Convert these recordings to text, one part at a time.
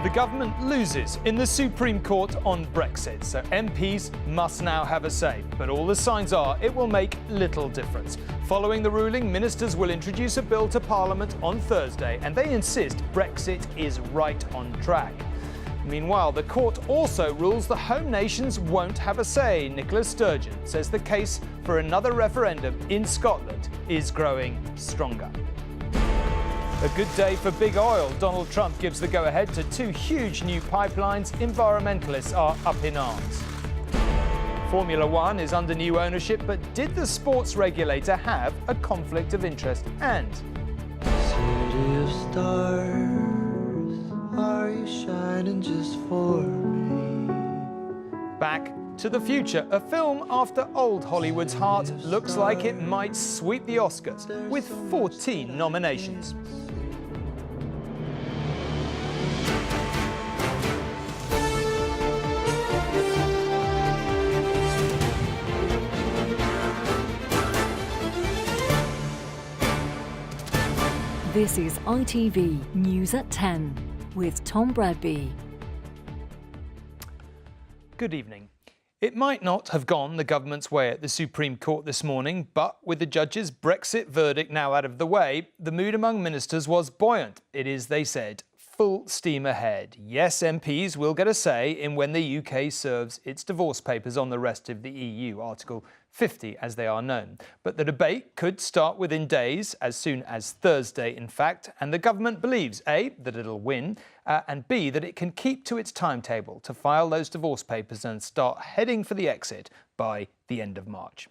The government loses in the Supreme Court on Brexit, so MPs must now have a say. But all the signs are it will make little difference. Following the ruling, ministers will introduce a bill to Parliament on Thursday, and they insist Brexit is right on track. Meanwhile, the court also rules the home nations won't have a say. Nicola Sturgeon says the case for another referendum in Scotland is growing stronger. A good day for big oil. Donald Trump gives the go-ahead to two huge new pipelines. Environmentalists are up in arms. Formula One is under new ownership, but did the sports regulator have a conflict of interest? And City of stars, are you shining just for me? Back to the Future, a film after old Hollywood's heart, looks like it might sweep the Oscars with 14 nominations. This is ITV News at 10 with Tom Bradby. Good evening. It might not have gone the government's way at the Supreme Court this morning, but with the judge's Brexit verdict now out of the way, the mood among ministers was buoyant. It is, they said, full steam ahead. Yes, MPs will get a say in when the UK serves its divorce papers on the rest of the EU, Article 50 as they are known. But the debate could start within days, as soon as Thursday in fact, and the government believes A, that it'll win, and B, that it can keep to its timetable to file those divorce papers and start heading for the exit by the end of March.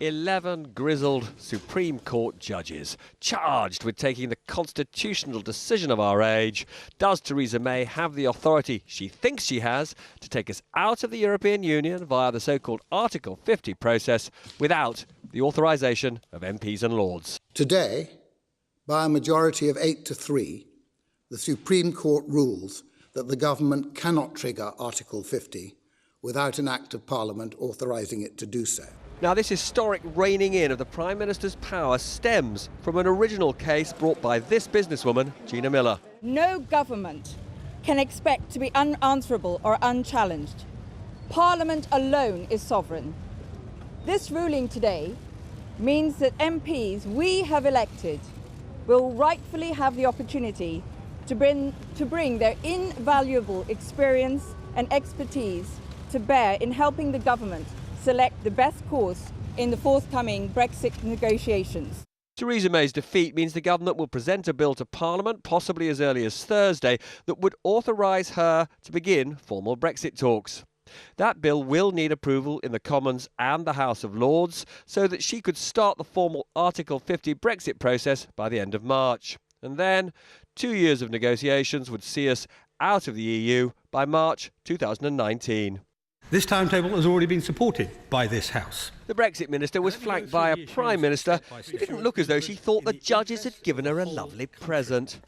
11 grizzled Supreme Court judges charged with taking the constitutional decision of our age. Does Theresa May have the authority she thinks she has to take us out of the European Union via the so-called Article 50 process without the authorisation of MPs and Lords? Today, by a majority of 8-3, the Supreme Court rules that the government cannot trigger Article 50 without an Act of Parliament authorising it to do so. Now, this historic reining in of the Prime Minister's power stems from an original case brought by this businesswoman, Gina Miller. No government can expect to be unanswerable or unchallenged. Parliament alone is sovereign. This ruling today means that MPs we have elected will rightfully have the opportunity to bring their invaluable experience and expertise to bear in helping the government select the best course in the forthcoming Brexit negotiations. Theresa May's defeat means the government will present a bill to Parliament, possibly as early as Thursday, that would authorise her to begin formal Brexit talks. That bill will need approval in the Commons and the House of Lords so that she could start the formal Article 50 Brexit process by the end of March. And then 2 years of negotiations would see us out of the EU by March 2019. This timetable has already been supported by this House. The Brexit minister was flanked by a Prime Minister who didn't look as though she thought the judges had given her a lovely present.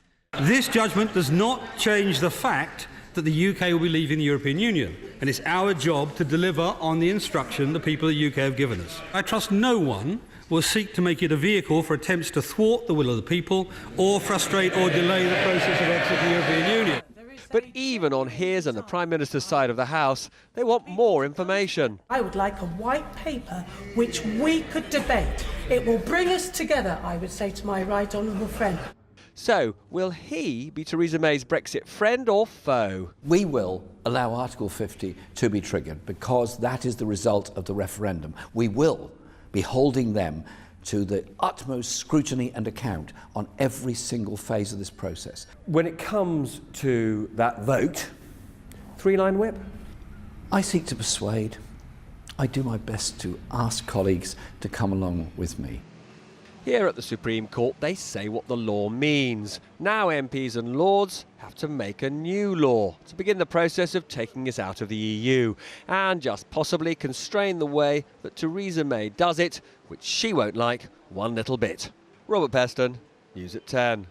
This judgment does not change the fact that the UK will be leaving the European Union, and it's our job to deliver on the instruction the people of the UK have given us. I trust no one will seek to make it a vehicle for attempts to thwart the will of the people or frustrate or delay the process of exit from the European Union. But even on his and the Prime Minister's side of the House, they want more information. I would like a white paper which we could debate. It will bring us together, I would say to my right honourable friend. So, will he be Theresa May's Brexit friend or foe? We will allow Article 50 to be triggered because that is the result of the referendum. We will be holding them to the utmost scrutiny and account on every single phase of this process. When it comes to that vote, three-line whip? I seek to persuade. I do my best to ask colleagues to come along with me. Here at the Supreme Court, they say what the law means. Now MPs and Lords have to make a new law to begin the process of taking us out of the EU and just possibly constrain the way that Theresa May does it, which she won't like one little bit. Robert Peston, News at 10.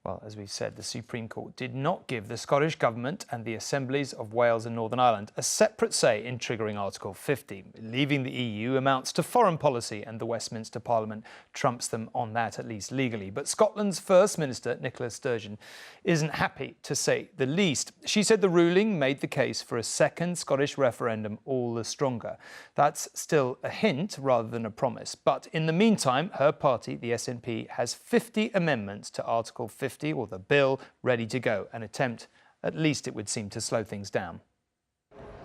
Well, as we said, the Supreme Court did not give the Scottish Government and the Assemblies of Wales and Northern Ireland a separate say in triggering Article 50. Leaving the EU amounts to foreign policy, and the Westminster Parliament trumps them on that, at least legally. But Scotland's First Minister, Nicola Sturgeon, isn't happy, to say the least. She said the ruling made the case for a second Scottish referendum all the stronger. That's still a hint rather than a promise. But in the meantime, her party, the SNP, has 50 amendments to Article 50, or the bill, ready to go. An attempt, at least it would seem, to slow things down.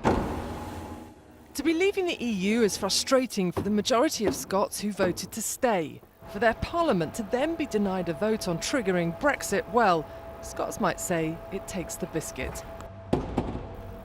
To be leaving the EU is frustrating for the majority of Scots who voted to stay. For their parliament to then be denied a vote on triggering Brexit, well, Scots might say it takes the biscuit.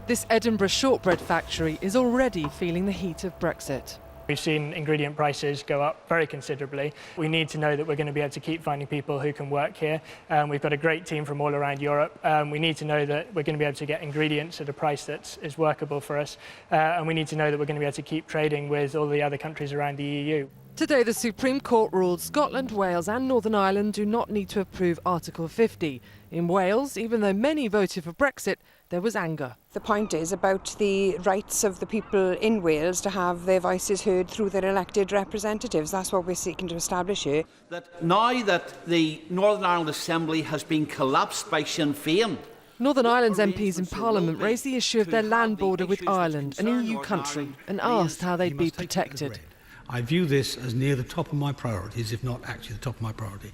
This Edinburgh shortbread factory is already feeling the heat of Brexit. We've seen ingredient prices go up very considerably. We need to know that we're going to be able to keep finding people who can work here. We've got a great team from all around Europe. We need to know that we're going to be able to get ingredients at a price that is workable for us. And we need to know that we're going to be able to keep trading with all the other countries around the EU. Today, the Supreme Court ruled Scotland, Wales and Northern Ireland do not need to approve Article 50. In Wales, even though many voted for Brexit, there was anger. The point is about the rights of the people in Wales to have their voices heard through their elected representatives. That's what we're seeking to establish here. That now that the Northern Ireland Assembly has been collapsed by Sinn Féin, Northern Ireland's MPs in Parliament raised the issue of their land border with Ireland, an EU country, and asked how they'd be protected. I view this as near the top of my priorities, if not actually the top of my priority.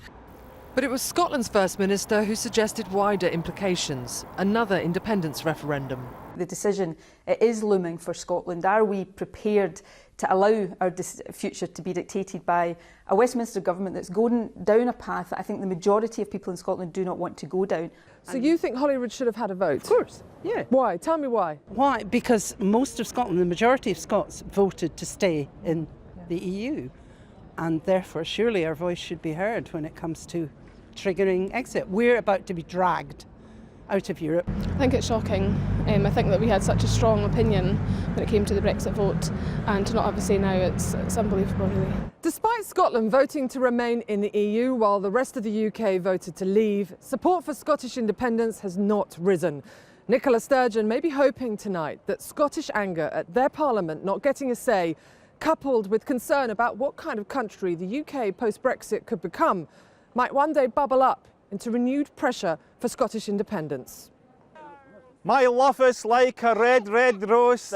But it was Scotland's First Minister who suggested wider implications, another independence referendum. The decision is looming for Scotland. Are we prepared to allow our future to be dictated by a Westminster government that's going down a path that I think the majority of people in Scotland do not want to go down? So you think Holyrood should have had a vote? Of course, yeah. Why? Tell me why. Why? Because most of Scotland, the majority of Scots, voted to stay in the EU, and therefore surely our voice should be heard when it comes to triggering exit. We're about to be dragged out of Europe. I think it's shocking. I think that we had such a strong opinion when it came to the Brexit vote, and to not have a say now, it's unbelievable really. Despite Scotland voting to remain in the EU while the rest of the UK voted to leave, support for Scottish independence has not risen. Nicola Sturgeon may be hoping tonight that Scottish anger at their parliament not getting a say, coupled with concern about what kind of country the UK post-Brexit could become, might one day bubble up into renewed pressure for Scottish independence. My love is like a red, red rose.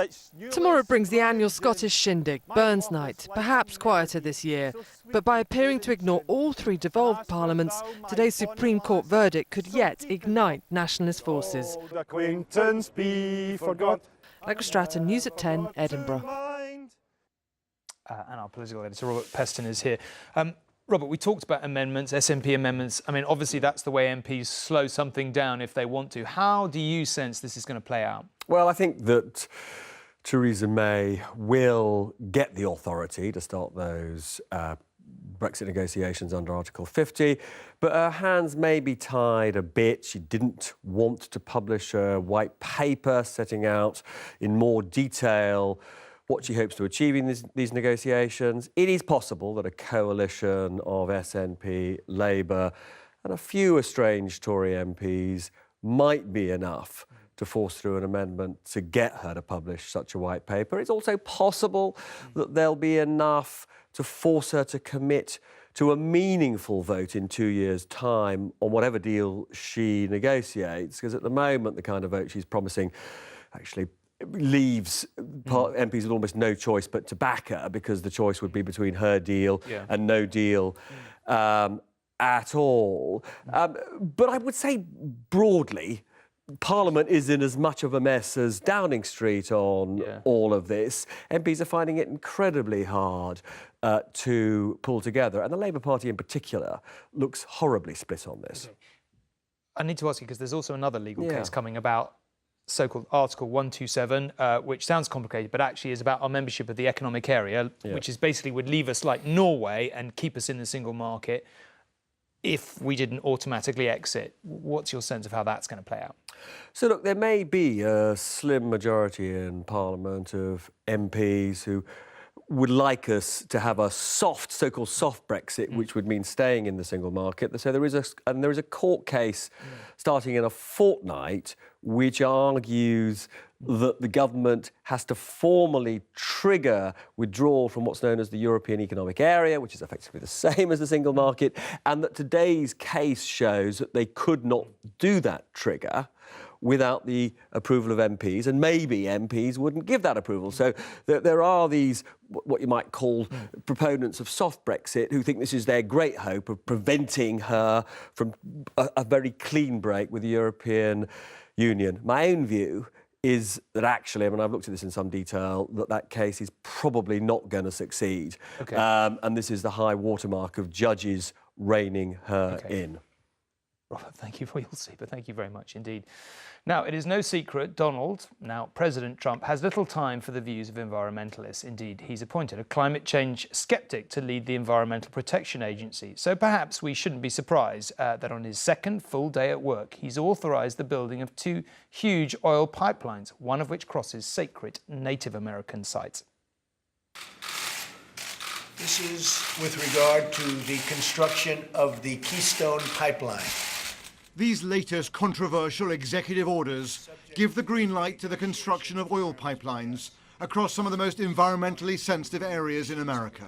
Tomorrow brings the annual Scottish shindig, Burns Night, perhaps quieter this year. But by appearing to ignore all three devolved parliaments, today's Supreme Court verdict could yet ignite nationalist forces. Acquaintance be forgot. Allegra Stratton, News at 10, Edinburgh. And our political editor, Robert Peston, is here. Robert, we talked about amendments, SNP amendments. I mean, obviously that's the way MPs slow something down if they want to. How do you sense this is going to play out? Well, I think that Theresa May will get the authority to start those Brexit negotiations under Article 50, but her hands may be tied a bit. She didn't want to publish a white paper setting out in more detail what she hopes to achieve in these negotiations. It is possible that a coalition of SNP, Labour and a few estranged Tory MPs might be enough to force through an amendment to get her to publish such a white paper. It's also possible that there'll be enough to force her to commit to a meaningful vote in 2 years' time on whatever deal she negotiates, because at the moment the kind of vote she's promising actually leaves MPs with almost no choice but to back her, because the choice would be between her deal and no deal at all. But I would say broadly, Parliament is in as much of a mess as Downing Street on all of this. MPs are finding it incredibly hard to pull together, and the Labour Party in particular looks horribly split on this. Okay. I need to ask you, because there's also another legal case coming about so-called Article 127, which sounds complicated, but actually is about our membership of the economic area, which is basically would leave us like Norway and keep us in the single market if we didn't automatically exit. What's your sense of how that's going to play out? So look, there may be a slim majority in Parliament of MPs who would like us to have a soft, so-called soft Brexit, which would mean staying in the single market. So there is a court case starting in a fortnight which argues that the government has to formally trigger withdrawal from what's known as the European Economic Area, which is effectively the same as the single market, and that today's case shows that they could not do that trigger without the approval of MPs, and maybe MPs wouldn't give that approval. So there are these, what you might call proponents of soft Brexit, who think this is their great hope of preventing her from a very clean break with the European Union. My own view is that actually, I mean, I've looked at this in some detail, that case is probably not going to succeed. Okay. And this is the high watermark of judges reining her in. Robert, thank you. We'll see, but thank you very much indeed. Now, it is no secret Donald, now President Trump, has little time for the views of environmentalists. Indeed, he's appointed a climate change skeptic to lead the Environmental Protection Agency. So perhaps we shouldn't be surprised that on his second full day at work, he's authorised the building of 2 huge oil pipelines, one of which crosses sacred Native American sites. This is with regard to the construction of the Keystone Pipeline. These latest controversial executive orders give the green light to the construction of oil pipelines across some of the most environmentally sensitive areas in America.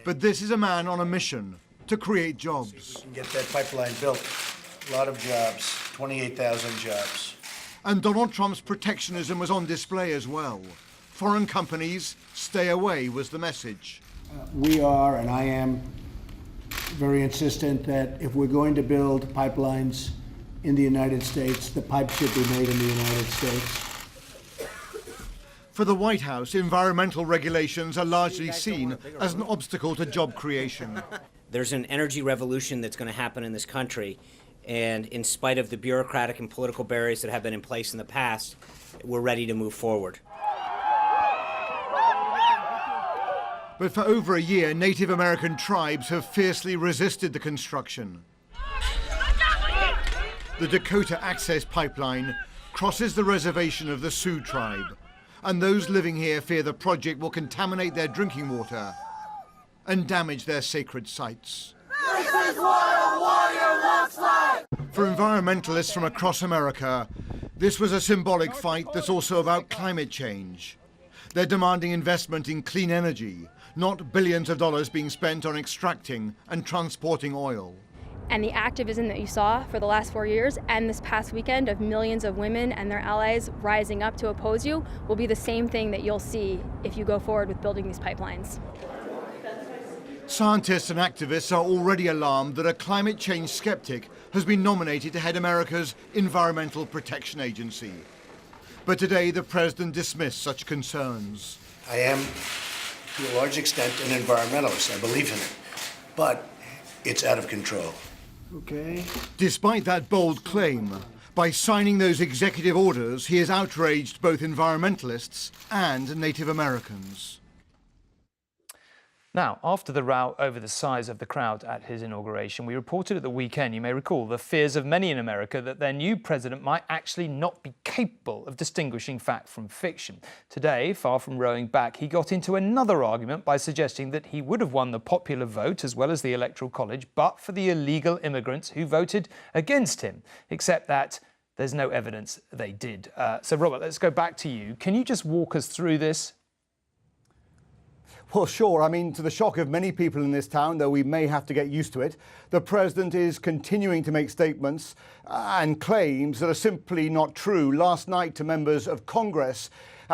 But this is a man on a mission to create jobs. We can get that pipeline built. A lot of jobs, 28,000 jobs. And Donald Trump's protectionism was on display as well. Foreign companies, stay away was the message. We are, and I am, very insistent that if we're going to build pipelines in the United States, the pipe should be made in the United States. For the White House, environmental regulations are largely seen as an obstacle to job creation. There's an energy revolution that's going to happen in this country, and in spite of the bureaucratic and political barriers that have been in place in the past, we're ready to move forward. But for over a year, Native American tribes have fiercely resisted the construction. The Dakota Access Pipeline crosses the reservation of the Sioux tribe, and those living here fear the project will contaminate their drinking water and damage their sacred sites. This is what a warrior looks like! For environmentalists from across America, this was a symbolic fight that's also about climate change. They're demanding investment in clean energy, not billions of dollars being spent on extracting and transporting oil. And the activism that you saw for the last 4 years and this past weekend of millions of women and their allies rising up to oppose you will be the same thing that you'll see if you go forward with building these pipelines. Scientists and activists are already alarmed that a climate change skeptic has been nominated to head America's Environmental Protection Agency. But today the president dismissed such concerns. I am, to a large extent, an environmentalist. I believe in it. But it's out of control. Okay. Despite that bold claim, by signing those executive orders, he has outraged both environmentalists and Native Americans. Now, after the row over the size of the crowd at his inauguration, we reported at the weekend, you may recall, the fears of many in America that their new president might actually not be capable of distinguishing fact from fiction. Today, far from rowing back, he got into another argument by suggesting that he would have won the popular vote as well as the Electoral College, but for the illegal immigrants who voted against him, except that there's no evidence they did. So, Robert, let's go back to you. Can you just walk us through this? Well, sure. I mean, to the shock of many people in this town, though we may have to get used to it, the president is continuing to make statements and claims that are simply not true. Last night, to members of Congress,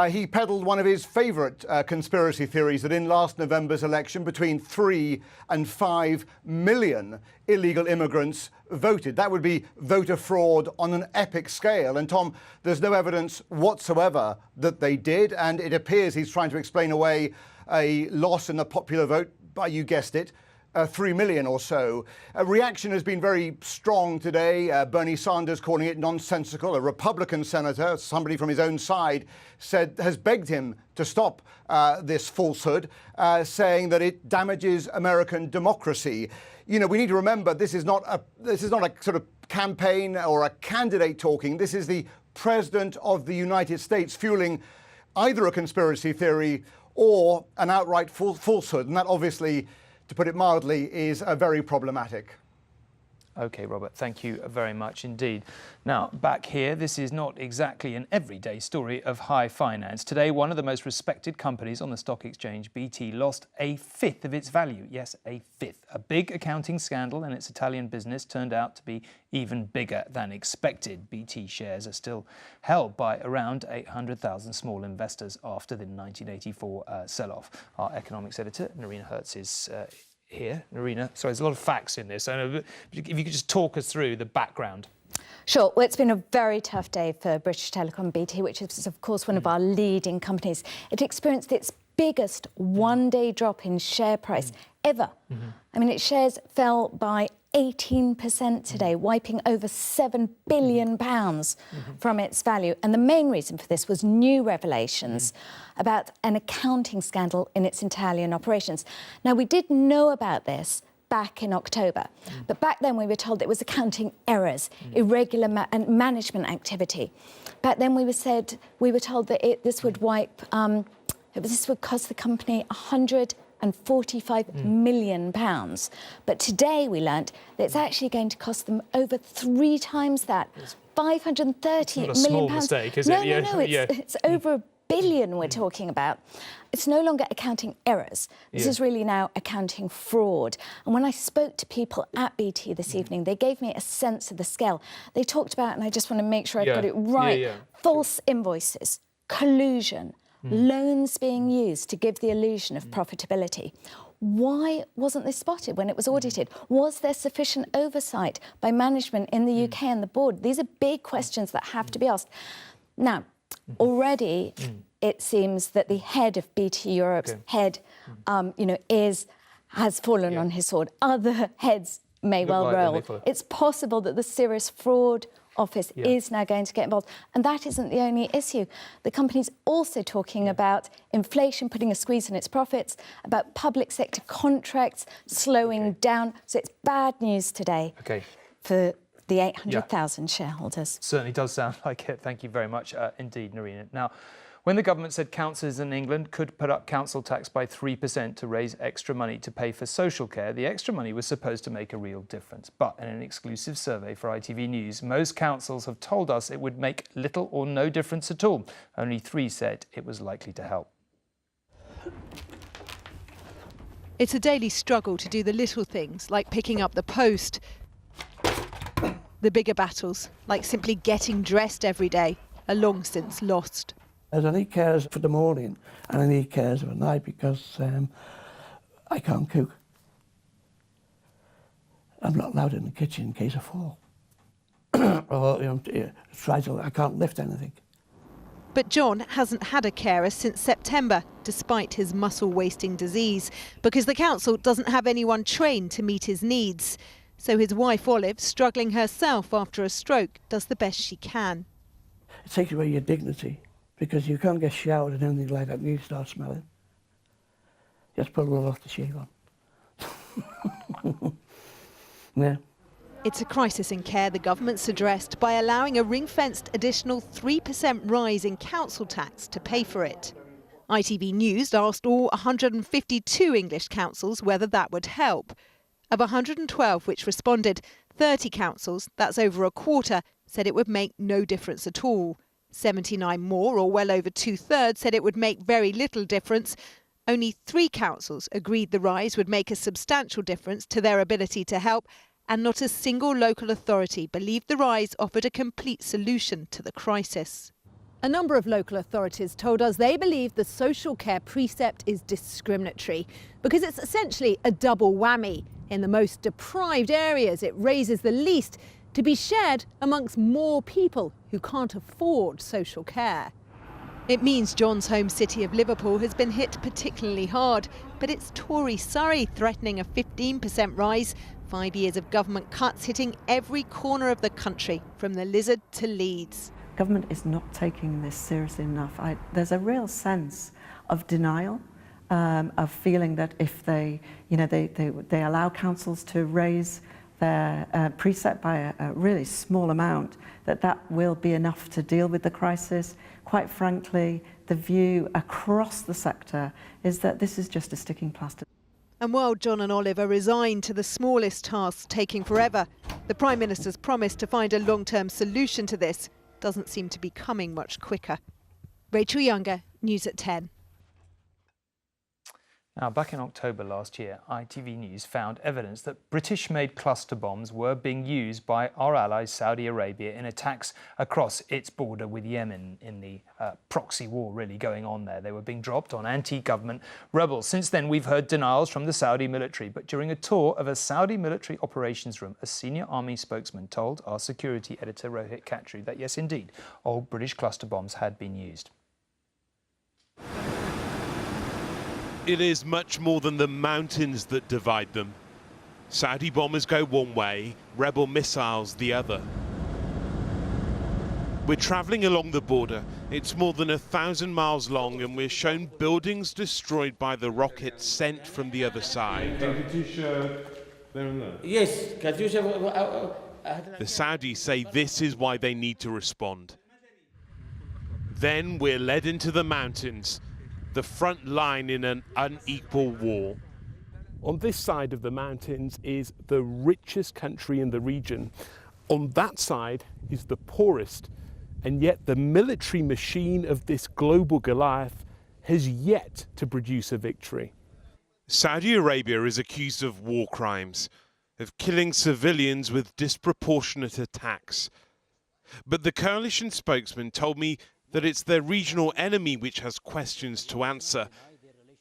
he peddled one of his favourite conspiracy theories that in last November's election, between 3 and 5 million illegal immigrants voted. That would be voter fraud on an epic scale. And Tom, there's no evidence whatsoever that they did, and it appears he's trying to explain away a loss in the popular vote by, you guessed it, 3 million or so. A reaction has been very strong today. Bernie Sanders calling it nonsensical. A Republican senator, somebody from his own side, has begged him to stop this falsehood, saying that it damages American democracy. You know, we need to remember this is not a sort of campaign or a candidate talking. This is the President of the United States fueling either a conspiracy theory or an outright falsehood. And that obviously, to put it mildly, is very problematic. OK, Robert, thank you very much indeed. Now, back here, this is not exactly an everyday story of high finance. Today, one of the most respected companies on the stock exchange, BT, lost a fifth of its value. Yes, a fifth. A big accounting scandal in its Italian business turned out to be even bigger than expected. BT shares are still held by around 800,000 small investors after the 1984 sell-off. Our economics editor, Nerina Hertz, is here. Nerina, sorry, there's a lot of facts in this. So if you could just talk us through the background. Sure. Well, it's been a very tough day for British Telecom BT, which is, of course, one of our leading companies. It experienced its biggest one-day drop in share price ever. I mean, its shares fell by 18% today, wiping over £7 billion from its value. And the main reason for this was new revelations about an accounting scandal in its Italian operations. Now, we did know about this back in October, but back then we were told it was accounting errors, irregular management activity. Back then we were told that this would cost the company £145 million. But today we learnt that it's actually going to cost them over 3 times that, £530 million. Not a small mistake, is it? No, it's over £1 billion we're talking about. It's no longer accounting errors. This is really now accounting fraud. And when I spoke to people at BT this evening, they gave me a sense of the scale. They talked about, and I just want to make sure I've got it right, false invoices, collusion, loans being used to give the illusion of profitability. Why wasn't this spotted when it was audited? Was there sufficient oversight by management in the UK and the board? These are big questions that have to be asked. Now, already it seems that the head of BT Europe's head, has fallen on his sword. Other heads may well roll. It's possible that the Serious Fraud Office is now going to get involved. And that isn't the only issue. The company's also talking about inflation putting a squeeze on its profits, about public sector contracts slowing down. So it's bad news today for the 800,000 shareholders. Certainly does sound like it. Thank you very much indeed, Nerina. Now, when the government said councils in England could put up council tax by 3% to raise extra money to pay for social care, the extra money was supposed to make a real difference. But in an exclusive survey for ITV News, most councils have told us it would make little or no difference at all. Only 3 said it was likely to help. It's a daily struggle to do the little things, like picking up the post. The bigger battles, like simply getting dressed every day, are long since lost. I need carers for the morning and I need carers for the night because I can't cook. I'm not allowed in the kitchen in case I fall. Or I can't lift anything. But John hasn't had a carer since September, despite his muscle-wasting disease, because the council doesn't have anyone trained to meet his needs. So his wife Olive, struggling herself after a stroke, does the best she can. It takes away your dignity. Because you can't get showered and anything like that and you start smelling. Just put a little off the shave on. Yeah. It's a crisis in care the government's addressed by allowing a ring-fenced additional 3% rise in council tax to pay for it. ITV News asked all 152 English councils whether that would help. Of 112 which responded, 30 councils, that's over a quarter, said it would make no difference at all. 79 more, or well over 2/3, said it would make very little difference. Only 3 councils agreed the rise would make a substantial difference to their ability to help, and not a single local authority believed the rise offered a complete solution to the crisis. A number of local authorities told us they believe the social care precept is discriminatory because it's essentially a double whammy. In the most deprived areas, it raises the least to be shared amongst more people who can't afford social care. It means John's home city of Liverpool has been hit particularly hard, but it's Tory Surrey threatening a 15% rise, 5 years of government cuts hitting every corner of the country, from the Lizard to Leeds. Government is not taking this seriously enough. There's a real sense of denial, of feeling that if they allow councils to raise they're preset by a really small amount, that will be enough to deal with the crisis. Quite frankly, the view across the sector is that this is just a sticking plaster. And while John and Olive are resigned to the smallest tasks taking forever, the Prime Minister's promise to find a long-term solution to this doesn't seem to be coming much quicker. Rachel Younger, News at 10. Now, back in October last year, ITV News found evidence that British-made cluster bombs were being used by our ally Saudi Arabia in attacks across its border with Yemen, in the proxy war really going on there. They were being dropped on anti-government rebels. Since then, we've heard denials from the Saudi military, but during a tour of a Saudi military operations room, a senior army spokesman told our security editor Rohit Khatri that yes, indeed, old British cluster bombs had been used. It is much more than the mountains that divide them. Saudi bombers go one way, rebel missiles the other. We're travelling along the border. It's more than 1,000 miles long, and we're shown buildings destroyed by the rockets sent from the other side. Yes, the Saudis say this is why they need to respond. Then we're led into the mountains, the front line in an unequal war. On this side of the mountains is the richest country in the region. On that side is the poorest, and yet the military machine of this global Goliath has yet to produce a victory. Saudi Arabia is accused of war crimes, of killing civilians with disproportionate attacks. But the coalition spokesman told me that it's their regional enemy which has questions to answer.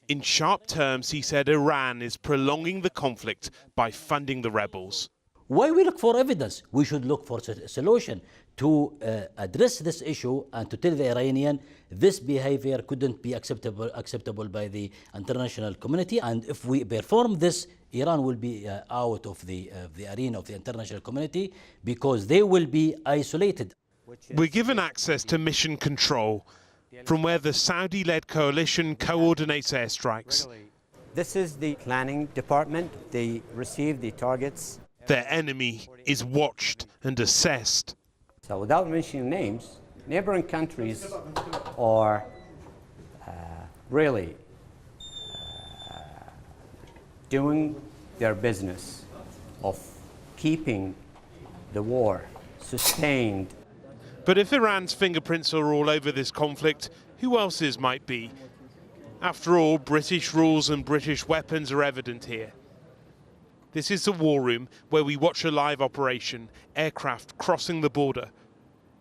In sharp terms, he said Iran is prolonging the conflict by funding the rebels. Why we look for evidence? We should look for a solution to address this issue and to tell the Iranian this behavior couldn't be acceptable by the international community. And if we perform this, Iran will be out of the arena of the international community because they will be isolated. We're given access to mission control, from where the Saudi-led coalition coordinates airstrikes. This is the planning department. They receive the targets. Their enemy is watched and assessed. So without mentioning names, neighboring countries are really doing their business of keeping the war sustained. But if Iran's fingerprints are all over this conflict, who else's might be? After all, British rules and British weapons are evident here. This is the war room where we watch a live operation, aircraft crossing the border.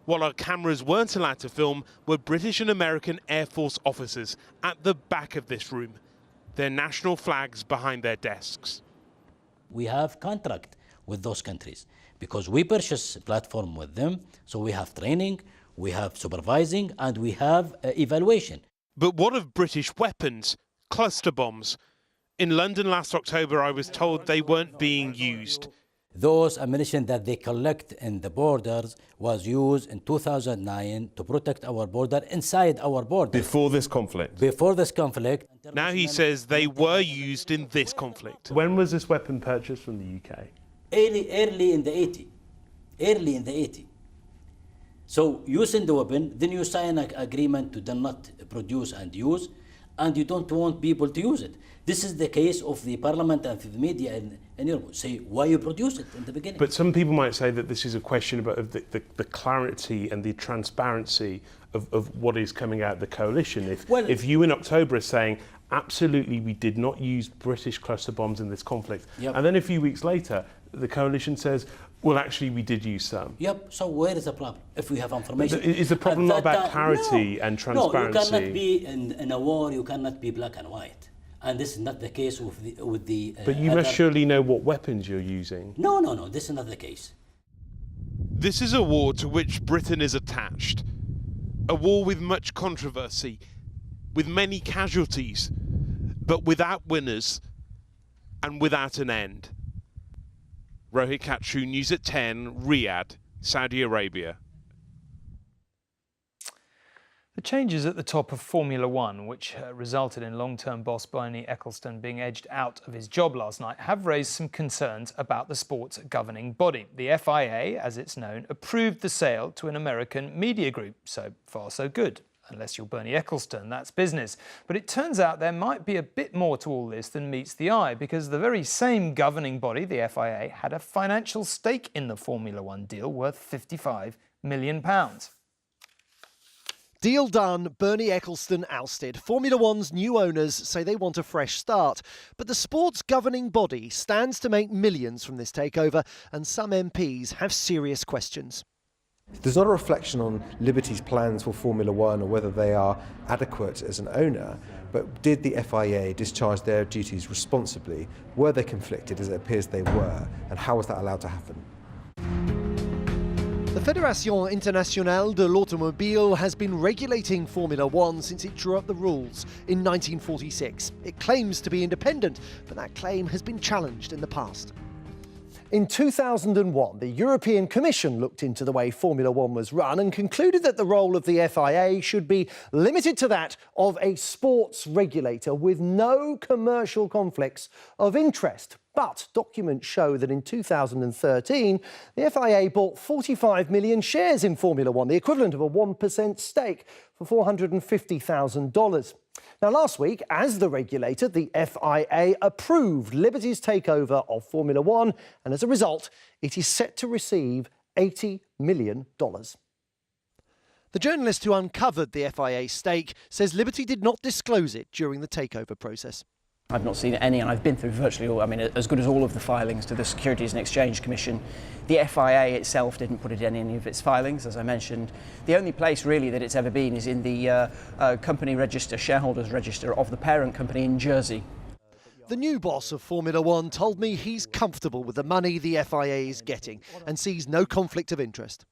What our cameras weren't allowed to film were British and American Air Force officers at the back of this room, their national flags behind their desks. We have contract with those countries because we purchase a platform with them, so we have training, we have supervising, and we have evaluation. But what of British weapons, cluster bombs? In London last October, I was told they weren't being used. Those ammunition that they collect in the borders was used in 2009 to protect our border inside our border. Before this conflict? Before this conflict. Now he says they were used in this conflict. When was this weapon purchased from the UK? Early in the 80s. Early in the 80s. So you send the weapon, then you sign an agreement to not produce and use, and you don't want people to use it. This is the case of the parliament and the media in Europe. Say, why you produce it in the beginning? But some people might say that this is a question about the clarity and the transparency of what is coming out of the coalition. If you in October are saying, absolutely, we did not use British cluster bombs in this conflict, and then a few weeks later, the coalition says, well, actually, we did use some. Yep, so where is the problem? If we have information. Is the problem not about clarity and transparency? No, you cannot be in a war, you cannot be black and white. And this is not the case with the but you must surely know what weapons you're using. No, this is not the case. This is a war to which Britain is attached. A war with much controversy, with many casualties, but without winners and without an end. Rohit Khatri, News at 10, Riyadh, Saudi Arabia. The changes at the top of Formula One, which resulted in long-term boss Bernie Ecclestone being edged out of his job last night, have raised some concerns about the sport's governing body. The FIA, as it's known, approved the sale to an American media group. So far, so good. Unless you're Bernie Ecclestone, that's business. But it turns out there might be a bit more to all this than meets the eye, because the very same governing body, the FIA, had a financial stake in the Formula One deal worth £55 million. Deal done, Bernie Ecclestone ousted. Formula One's new owners say they want a fresh start. But the sport's governing body stands to make millions from this takeover, and some MPs have serious questions. There's not a reflection on Liberty's plans for Formula One or whether they are adequate as an owner, but did the FIA discharge their duties responsibly? Were they conflicted, as it appears they were, and how was that allowed to happen? The Fédération Internationale de l'Automobile has been regulating Formula One since it drew up the rules in 1946. It claims to be independent, but that claim has been challenged in the past. In 2001, the European Commission looked into the way Formula One was run and concluded that the role of the FIA should be limited to that of a sports regulator with no commercial conflicts of interest. But documents show that in 2013, the FIA bought 45 million shares in Formula One, the equivalent of a 1% stake, for $450,000. Now, last week, as the regulator, the FIA approved Liberty's takeover of Formula One, and as a result, it is set to receive $80 million. The journalist who uncovered the FIA stake says Liberty did not disclose it during the takeover process. I've not seen any, and I've been through virtually all, as good as all of the filings to the Securities and Exchange Commission. The FIA itself didn't put it in any of its filings, as I mentioned. The only place really that it's ever been is in the company register, shareholders register of the parent company in Jersey. The new boss of Formula One told me he's comfortable with the money the FIA is getting and sees no conflict of interest.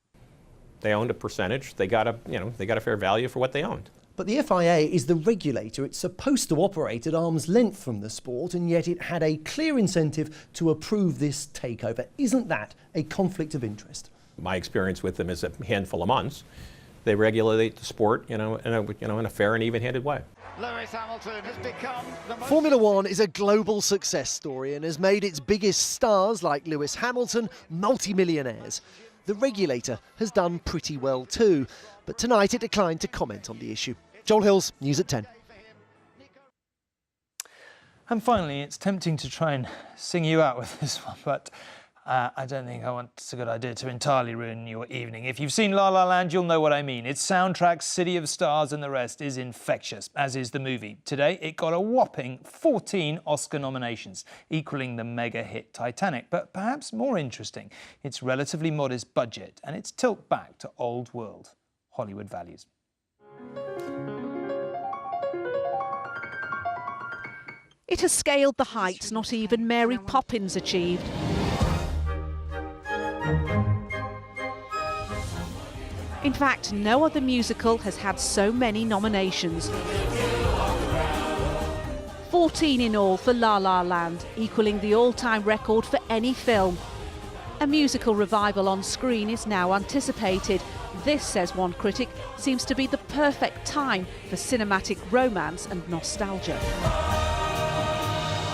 They owned a percentage. They got a fair value for what they owned. But the FIA is the regulator. It's supposed to operate at arm's length from the sport, and yet it had a clear incentive to approve this takeover. Isn't that a conflict of interest? My experience with them is a handful of months. They regulate the sport, in a fair and even-handed way. Lewis Hamilton has become the most... Formula One is a global success story and has made its biggest stars, like Lewis Hamilton, multi-millionaires. The regulator has done pretty well too, but tonight it declined to comment on the issue. Joel Hills, News at 10. And finally, it's tempting to try and sing you out with this one, but I don't think it's a good idea to entirely ruin your evening. If you've seen La La Land, you'll know what I mean. Its soundtrack, City of Stars and the rest is infectious, as is the movie. Today, it got a whopping 14 Oscar nominations, equaling the mega hit Titanic. But perhaps more interesting, its relatively modest budget and its tilt back to old world Hollywood values. It has scaled the heights not even Mary Poppins achieved. In fact, no other musical has had so many nominations. 14 in all for La La Land, equaling the all-time record for any film. A musical revival on screen is now anticipated. This, says one critic, seems to be the perfect time for cinematic romance and nostalgia.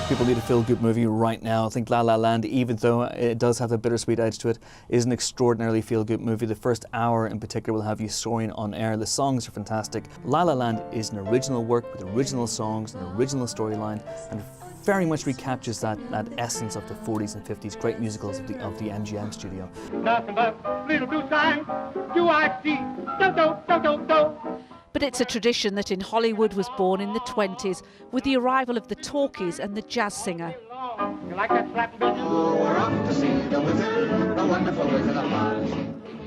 People need a feel-good movie right now. I think La La Land, even though it does have a bittersweet edge to it, is an extraordinarily feel-good movie. The first hour in particular will have you soaring on air. The songs are fantastic. La La Land is an original work with original songs, an original storyline, and very much recaptures that essence of the 40s and 50s, great musicals of the MGM studio. Nothing but little blue signs, do I see, do. But it's a tradition that in Hollywood was born in the 20s with the arrival of the talkies and the jazz singer.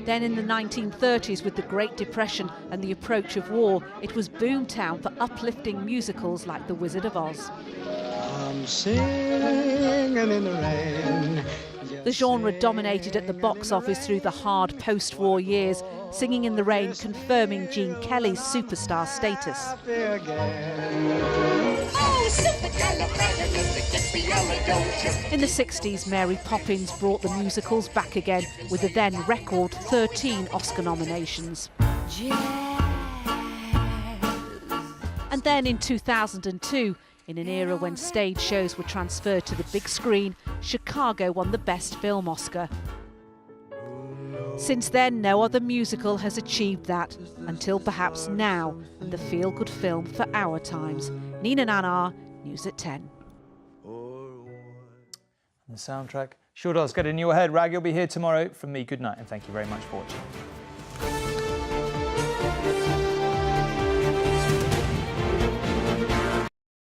Then in the 1930s, with the Great Depression and the approach of war, it was boomtown for uplifting musicals like The Wizard of Oz. I'm singing in the rain. The genre dominated at the box office through the hard post-war years, Singing in the Rain confirming Gene Kelly's superstar status. In the 60s, Mary Poppins brought the musicals back again with a then record 13 Oscar nominations. Jack And then in 2002, in an era when stage shows were transferred to the big screen, Chicago won the Best Film Oscar. Since then, no other musical has achieved that, until perhaps now, the feel-good film for our times. Nina Nanar, News at 10. The soundtrack sure does get in your head. Rag, you'll be here tomorrow. From me, good night, and thank you very much for watching.